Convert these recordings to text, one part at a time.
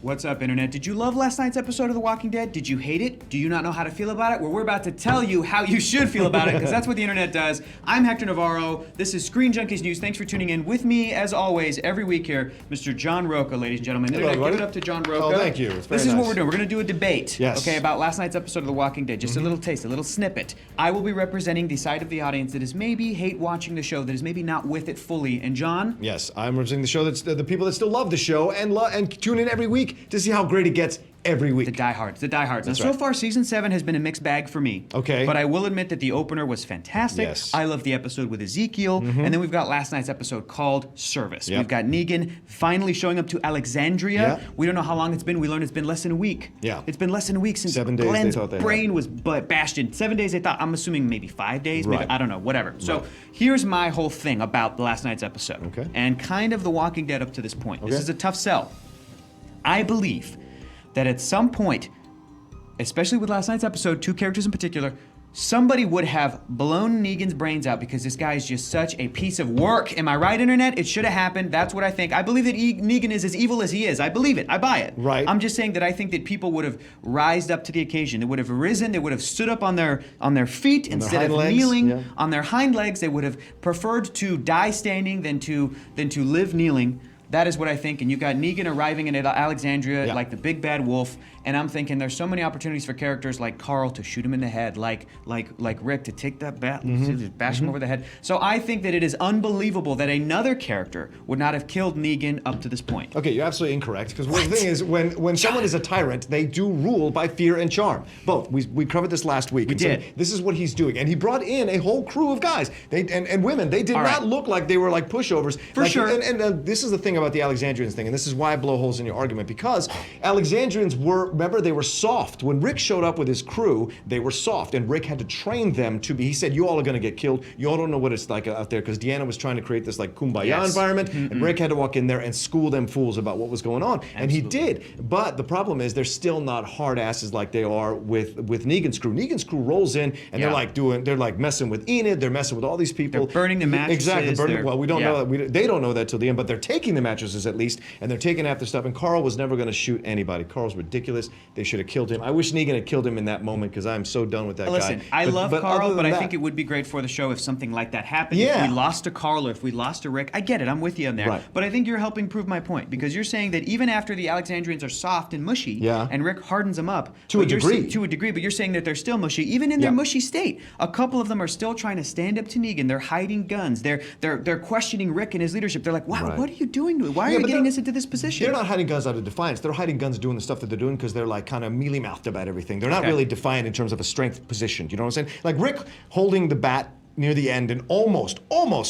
What's up, Internet? Did you love last night's episode of The Walking Dead? Did you hate it? Do you not know how to feel about it? Well, we're about to tell you how you should feel about it, because that's what the Internet does. I'm Hector Navarro. This is ScreenJunkies News. Thanks for tuning in. With me, as always, every week here, Mr. John Rocha, ladies and gentlemen. Hello, Internet, give it up to John Rocha. Oh, thank you. It's very This is nice. what we're doing. We're going to do a debate, Yes. okay, about last night's episode of The Walking Dead. Just a little taste, a little snippet. I will be representing the side of the audience that is maybe hate watching the show, that is maybe not with it fully. And John? Yes, I'm representing the show that's the people that still love the show and tune in every week to see how great it gets every week. The diehards. Now, That's so right. far, season 7 has been a mixed bag for me. Okay. But I will admit that the opener was fantastic. Yes. I love the episode with Ezekiel. And then we've got last night's episode called Service. Yep. We've got Negan finally showing up to Alexandria. Yeah. We don't know how long it's been. We learned it's been less than a week. Yeah. It's been less than a week since 7 days they Glenn's thought they had. brain was bashed in. 7 days they thought. I'm assuming maybe 5 days. Maybe, Right. I don't know. Whatever. So Right. here's my whole thing about last night's episode. Okay. And kind of The Walking Dead up to this point. This Okay. is a tough sell. I believe that at some point, especially with last night's episode, 2 characters in particular, somebody would have blown Negan's brains out because this guy is just such a piece of work. Am I right, Internet? It should have happened. That's what I think. I believe that Negan is as evil as he is. I believe it. I buy it. Right. I'm just saying that I think that people would have rised up to the occasion. They would have risen. They would have stood up on their feet instead of hind legs, kneeling yeah. on their hind legs. They would have preferred to die standing than to live kneeling. That is what I think. And you got Negan arriving in Alexandria Yeah. like the big bad wolf. And I'm thinking there's so many opportunities for characters like Carl to shoot him in the head, like Rick to take that bat, to just bash him over the head. So I think that it is unbelievable that another character would not have killed Negan up to this point. Okay, you're absolutely incorrect. Because the thing is, when someone is a tyrant, they do rule by fear and charm. Both. We covered this last week. We did. So this is what he's doing, and he brought in a whole crew of guys. And women. They did All not right. look like they were like pushovers. For sure. And this is the thing about the Alexandrians thing, and this is why I blow holes in your argument, because Alexandrians they were soft. When Rick showed up with his crew, they were soft, and Rick had to train them to be. He said, "You all are going to get killed. You all don't know what it's like out there," because Deanna was trying to create this like kumbaya environment, and Rick had to walk in there and school them fools about what was going on, and he did. But the problem is, they're still not hard asses like they are with Negan's crew. Negan's crew rolls in, and they're like messing with Enid. They're messing with all these people. They're burning the mattresses. Exactly. Well, we don't know that. They don't know that till the end, but they're taking the mattresses at least, and they're taking after stuff. And Carl was never going to shoot anybody. Carl's ridiculous. They should have killed hilled him. I wish Negan had killed him in that moment because I'm so done with that guy. Listen, I love Carl, other but than I think it would be great for the show if something like that happened. Yeah. If we lost to Carl or if we lost to Rick, I get it. I'm with you on there. Right. But I think you're helping prove my point because you're saying that even after the Alexandrians are soft and mushy, and Rick hardens them up to a degree, but you're saying that they're still mushy, even in their mushy state. A couple of them are still trying to stand up to Negan. They're hiding guns. They're questioning Rick and his leadership. They're like, wow, what are you doing to it? Why are you getting us into this position? They're not hiding guns out of defiance. They're hiding guns doing the stuff that they're doing because they're like kind of mealy-mouthed about everything. They're not really defiant in terms of a strength position. You know what I'm saying? Like Rick holding the bat near the end and almost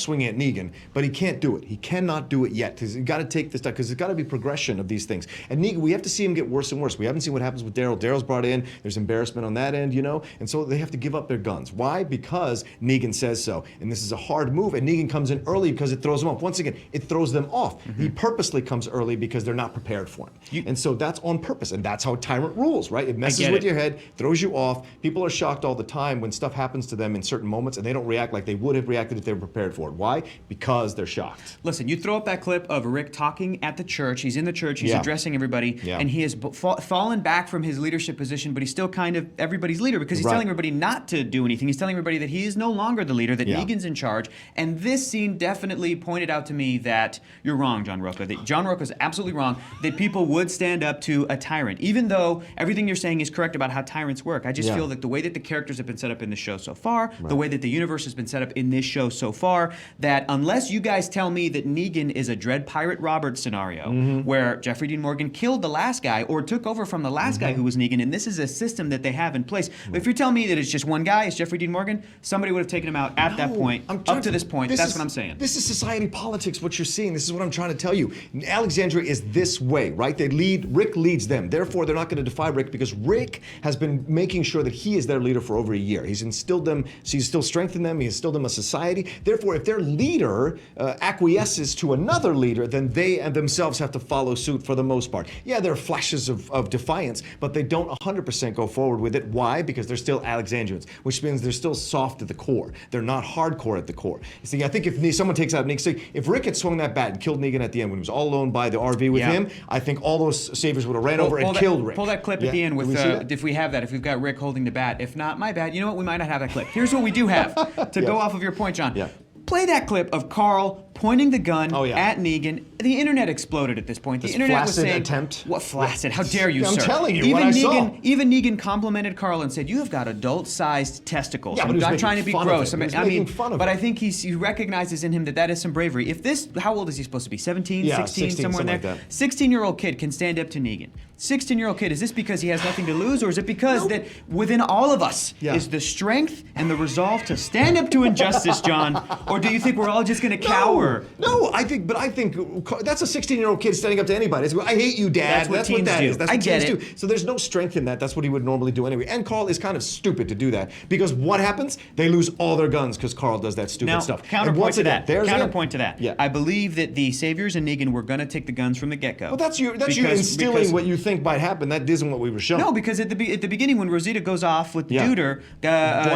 swinging at Negan, but he can't do it. He cannot do it yet because he's got to take this stuff because there's got to be progression of these things. And Negan, we have to see him get worse and worse. We haven't seen what happens with Daryl. Daryl's brought in. There's embarrassment on that end, you know, and so they have to give up their guns. Why? Because Negan says so. And this is a hard move, and Negan comes in early because it throws them off. Once again, it throws them off. Mm-hmm. He purposely comes early because they're not prepared for him. And so that's on purpose, and that's how Tyrant rules, right? It messes with your head, throws you off. People are shocked all the time when stuff happens to them in certain moments, and they don't react like they would have reacted if they were prepared for it. Why? Because they're shocked. Listen, you throw up that clip of Rick talking at the church. He's in the church. He's addressing everybody. And he has fallen back from his leadership position, but he's still kind of everybody's leader because he's telling everybody not to do anything. He's telling everybody that he is no longer the leader, that Negan's in charge. And this scene definitely pointed out to me that you're wrong, John Rocha. That John Rocha is absolutely wrong, that people would stand up to a tyrant. Even though everything you're saying is correct about how tyrants work, I just feel that the way that the characters have been set up in the show so far, the way that the universe has been set up in this show so far, that unless you guys tell me that Negan is a Dread Pirate Roberts scenario where Jeffrey Dean Morgan killed the last guy or took over from the last guy who was Negan, and this is a system that they have in place. But if you're telling me that it's just one guy, it's Jeffrey Dean Morgan, somebody would have taken him out at that point. Up to this point, that's what I'm saying. This is society politics, what you're seeing. This is what I'm trying to tell you. Alexandria is this way, right? Rick leads them. Therefore, they're not going to defy Rick because Rick has been making sure that he is their leader for over a year. He's instilled them, so he's still strengthened them. He instilled them a society. Therefore, if their leader acquiesces to another leader, then they themselves have to follow suit for the most part. Yeah, there are flashes of defiance, but they don't 100% go forward with it. Why? Because they're still Alexandrians, which means they're still soft at the core. They're not hardcore at the core. See, I think if someone takes out Negan, if Rick had swung that bat and killed Negan at the end when he was all alone by the RV with him, I think all those saviors would have ran over and killed Rick. Pull that clip at the end with if we have that, if we've got Rick holding the bat. If not, my bad. You know what? We might not have that clip. Here's what we do have to go off of your point, John. Yeah. Play that clip of Carl pointing the gun at Negan. The internet exploded at this point. The internet was saying, attempt. What flaccid? How dare you, sir? I'm telling you what I saw. Even Negan complimented Carl and said, "You have got adult-sized testicles." Yeah, I'm not trying to be gross. But I think he recognizes in him that is some bravery. If this, how old is he supposed to be? 17, 16, somewhere in there? Like that. 16-year-old kid can stand up to Negan. 16-year-old kid, is this because he has nothing to lose, or is it because that within all of us is the strength and the resolve to stand up to injustice, John? Or do you think we're all just going to cower? No, I think that's a 16-year-old kid standing up to anybody. It's, I hate you, Dad. That's what that is. That's what teens do. So there's no strength in that. That's what he would normally do anyway. And Carl is kind of stupid to do that, because what happens? They lose all their guns because Carl does that stupid stuff. Counterpoint to that. Yeah. I believe that the Saviors and Negan were going to take the guns from the get-go. Well, that's you instilling what you think might happen. That isn't what we were shown. No, because at the beginning when Rosita goes off with Deuter,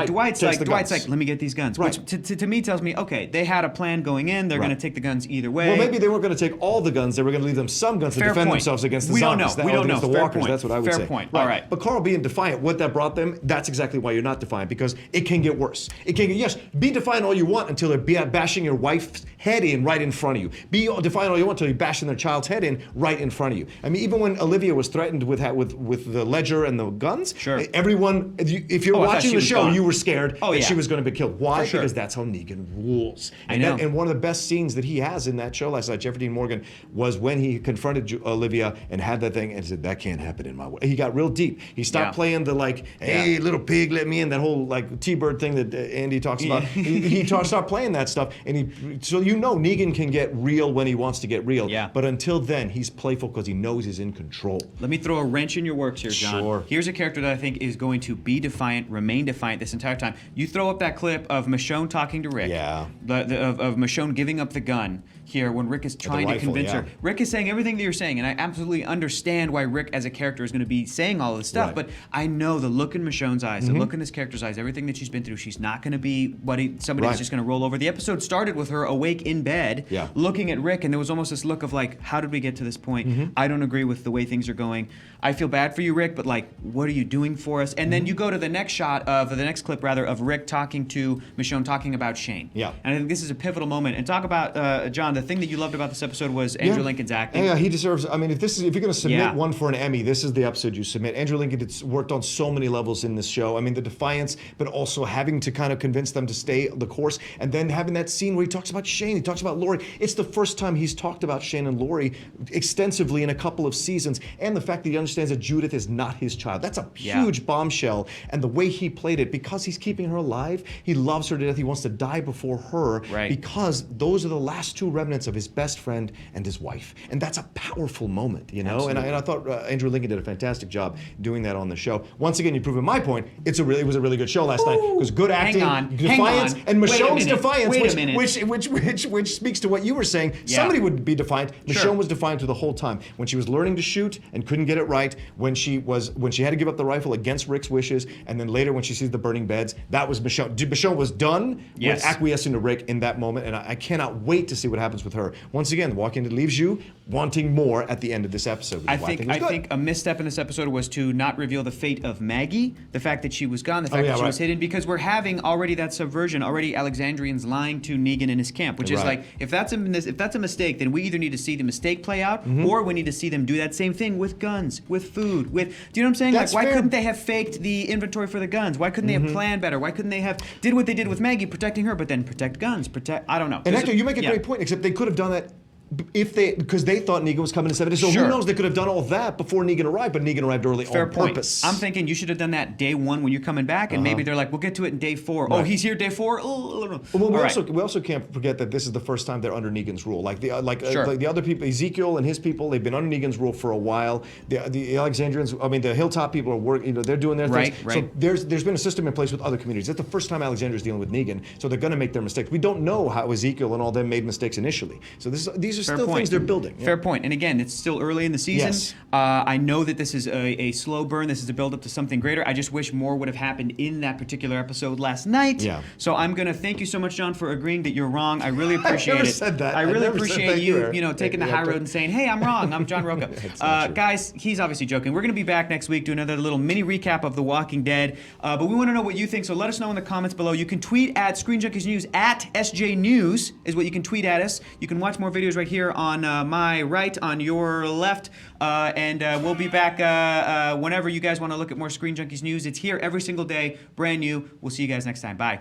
Dwight's like, let me get these guns. Right. Which to me tells me, okay, they had a plan going in. They're going to take the guns either way. Well, maybe they weren't going to take all the guns. They were going to leave them some guns to defend themselves against the zombies. We don't know. The walkers. That's what I would say. Fair point. Right. All right. But Carl being defiant, what that brought them, that's exactly why you're not defiant, because it can get worse. It can get, yes, be defiant all you want until they're bashing your wife's head in right in front of you. Be defiant all you want until you're bashing their child's head in right in front of you. I mean, even when Olivia was threatened with the ledger and the guns, everyone, if you're watching the show, you were scared that she was going to be killed. Why? Because that's how Negan rules. And one of the best scenes that he has in that show last night, Jeffrey Dean Morgan, was when he confronted Olivia and had that thing and said, that can't happen in my way. He got real deep. He stopped playing the hey, little pig, let me in, that whole T-bird thing that Andy talks about. He stopped playing that stuff. So Negan can get real when he wants to get real. Yeah. But until then, he's playful because he knows he's in control. Let me throw a wrench in your works here, John. Sure. Here's a character that I think is going to be defiant, remain defiant this entire time. You throw up that clip of Michonne talking to Rick. Yeah. Of Michonne giving up the gun here when Rick is trying to convince her. Rick is saying everything that you're saying, and I absolutely understand why Rick as a character is going to be saying all of this stuff, but I know the look in Michonne's eyes, the look in this character's eyes, everything that she's been through, she's not going to be somebody that's just going to roll over. The episode started with her awake in bed, looking at Rick, and there was almost this look of how did we get to this point? I don't agree with the way things are going. I feel bad for you, Rick, but what are you doing for us? And then you go to the next of Rick talking to Michonne, talking about Shane. Yeah. And I think this is a pivotal moment. And talk about, John, the thing that you loved about this episode was Andrew Lincoln's acting. Yeah, he deserves, I mean, if you're going to submit one for an Emmy, this is the episode you submit. Andrew Lincoln worked on so many levels in this show. I mean, the defiance, but also having to kind of convince them to stay the course, and then having that scene where he talks about Shane, he talks about Lori. It's the first time he's talked about Shane and Lori extensively in a couple of seasons, and the fact that he understands that Judith is not his child. That's a huge bombshell, and the way he played it, because he's keeping her alive, he loves her to death, he wants to die before her, because those are the last two remnants of his best friend and his wife, and that's a powerful moment, and I thought Andrew Lincoln did a fantastic job doing that on the show. Once again, you've proven my point. It was a really good show last night. It was good acting, defiance, and Michonne's defiance, which speaks to what you were saying. Somebody would be defiant. Michonne was defiant through the whole time. When she was learning to shoot and couldn't get it right, when she had to give up the rifle against Rick's wishes, and then later when she sees the burning beds, that was Michonne. Michonne was done with acquiescing to Rick in that moment, and I cannot wait to see what happens with her. Once again, The Walking Dead leaves you wanting more at the end of this episode. I think a misstep in this episode was to not reveal the fate of Maggie, the fact that she was gone, the fact that she was hidden, because we're having already that subversion, already Alexandrians lying to Negan in his camp, which is if that's a mistake, then we either need to see the mistake play out, or we need to see them do that same thing with guns, with food, do you know what I'm saying? Why couldn't they have faked the inventory for the guns? Why couldn't they have planned better? Why couldn't they have did what they did with Maggie, protecting her, but then protect guns, I don't know. And Hector, you make a great point, except they could have done that because they thought Negan was coming in 70. So who knows? They could have done all that before Negan arrived, but Negan arrived early on purpose. I'm thinking you should have done that day 1 when you're coming back, and maybe they're like, we'll get to it in day 4. Right. Oh, he's here day 4. Well, we also can't forget that this is the first time they're under Negan's rule. Like the other people, Ezekiel and his people, they've been under Negan's rule for a while. The Alexandrians, I mean, the Hilltop people are working. They're doing their things. Right. So there's been a system in place with other communities. It's the first time Alexandria's dealing with Negan, so they're going to make their mistakes. We don't know how Ezekiel and all them made mistakes initially. So these are still things they're building. Yeah. Fair point. And again, it's still early in the season. Yes. I know that this is a slow burn. This is a build up to something greater. I just wish more would have happened in that particular episode last night. Yeah. So I'm going to thank you so much, John, for agreeing that you're wrong. I really appreciate I never it. Said that. I really appreciate you taking the high road and saying, hey, I'm wrong. I'm John Rocha. Guys, he's obviously joking. We're going to be back next week, do another little mini recap of The Walking Dead. But we want to know what you think, so let us know in the comments below. You can tweet at ScreenJunkies News, at SJ News is what you can tweet at us. You can watch more videos right here on my right, on your left, and we'll be back whenever you guys want to look at more ScreenJunkies News. It's here every single day, brand new. We'll see you guys next time. Bye.